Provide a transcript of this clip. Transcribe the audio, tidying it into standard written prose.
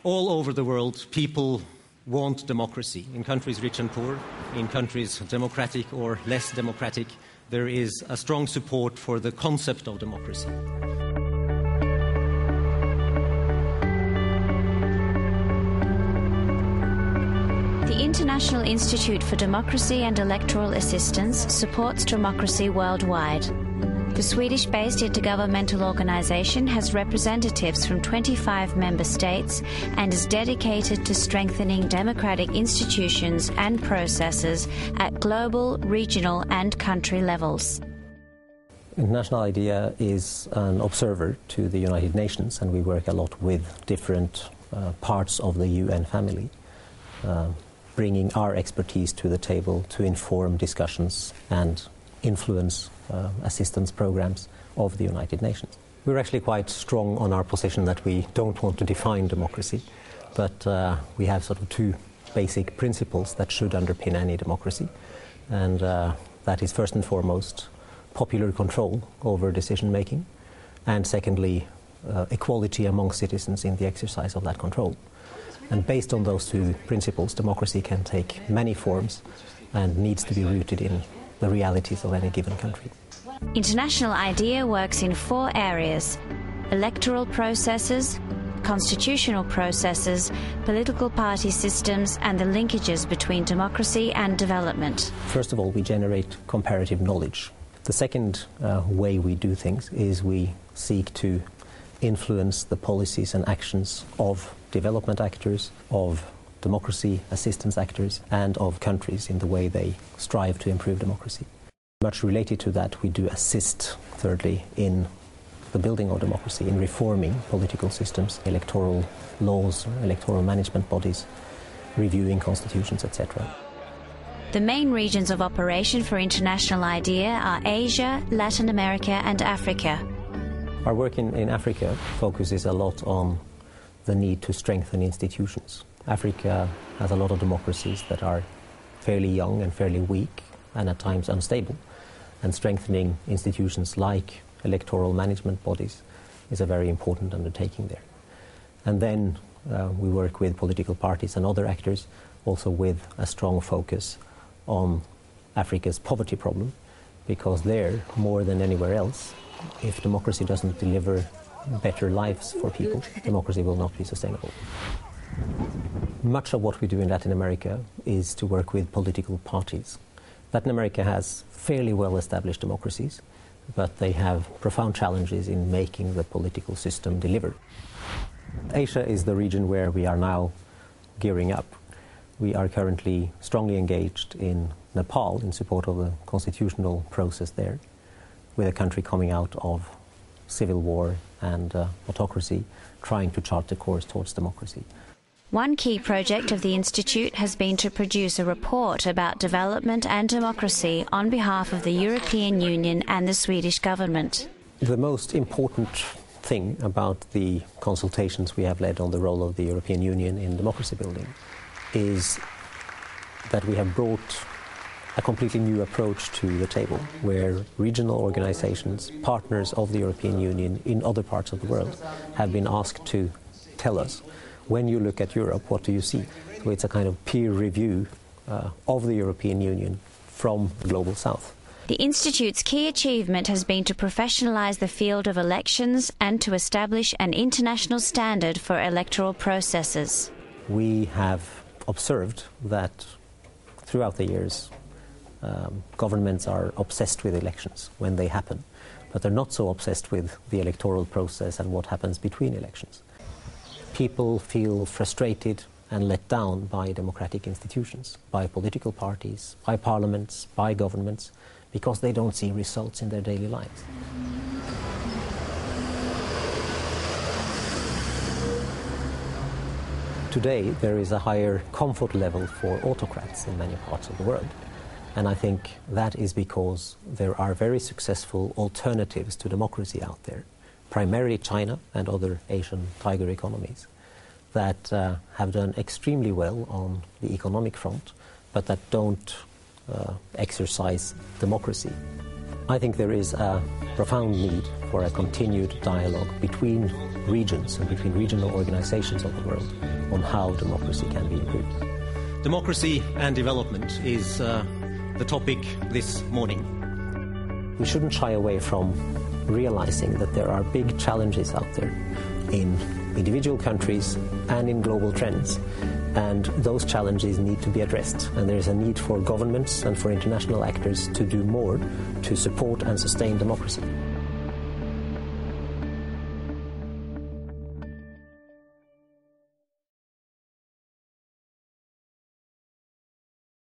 All over the world, people want democracy. In countries rich and poor, in countries democratic or less democratic, there is a strong support for the concept of democracy. The International Institute for Democracy and Electoral Assistance supports democracy worldwide. The Swedish-based intergovernmental organisation has representatives from 25 member states and is dedicated to strengthening democratic institutions and processes at global, regional and country levels. International IDEA is an observer to the United Nations, and we work a lot with different parts of the UN family, bringing our expertise to the table to inform discussions and influence assistance programs of the United Nations. We're actually quite strong on our position that we don't want to define democracy, but we have sort of two basic principles that should underpin any democracy, and that is first and foremost popular control over decision making, and secondly equality among citizens in the exercise of that control. And based on those two principles, democracy can take many forms and needs to be rooted in the realities of any given country. International IDEA works in 4 areas: electoral processes, constitutional processes, political party systems, and the linkages between democracy and development. First of all, we generate comparative knowledge. The second way we do things is we seek to influence the policies and actions of development actors, of democracy assistance actors, and of countries in the way they strive to improve democracy. Much related to that, we do assist, thirdly, in the building of democracy, in reforming political systems, electoral laws, electoral management bodies, reviewing constitutions, etc. The main regions of operation for International IDEA are Asia, Latin America and Africa. Our work in Africa focuses a lot on the need to strengthen institutions. Africa has a lot of democracies that are fairly young and fairly weak and at times unstable, and strengthening institutions like electoral management bodies is a very important undertaking there. And then we work with political parties and other actors, also with a strong focus on Africa's poverty problem, because there, more than anywhere else, if democracy doesn't deliver better lives for people, democracy will not be sustainable. Much of what we do in Latin America is to work with political parties. Latin America has fairly well-established democracies, but they have profound challenges in making the political system deliver. Asia is the region where we are now gearing up. We are currently strongly engaged in Nepal in support of the constitutional process there, with a country coming out of civil war and autocracy, trying to chart the course towards democracy. One key project of the Institute has been to produce a report about development and democracy on behalf of the European Union and the Swedish government. The most important thing about the consultations we have led on the role of the European Union in democracy building is that we have brought a completely new approach to the table, where regional organizations, partners of the European Union in other parts of the world, have been asked to tell us, when you look at Europe, what do you see? So it's a kind of peer review of the European Union from the Global South. The Institute's key achievement has been to professionalize the field of elections and to establish an international standard for electoral processes. We have observed that throughout the years, governments are obsessed with elections when they happen, but they're not so obsessed with the electoral process and what happens between elections. People feel frustrated and let down by democratic institutions, by political parties, by parliaments, by governments, because they don't see results in their daily lives. Today, there is a higher comfort level for autocrats in many parts of the world. And I think that is because there are very successful alternatives to democracy out there, primarily China and other Asian tiger economies, that have done extremely well on the economic front, but that don't exercise democracy I think there is a profound need for a continued dialogue between regions and between regional organizations of the world on how democracy can be improved. Democracy and development is the topic this morning. We shouldn't shy away from realizing that there are big challenges out there in individual countries and in global trends, and those challenges need to be addressed, and there is a need for governments and for international actors to do more to support and sustain democracy.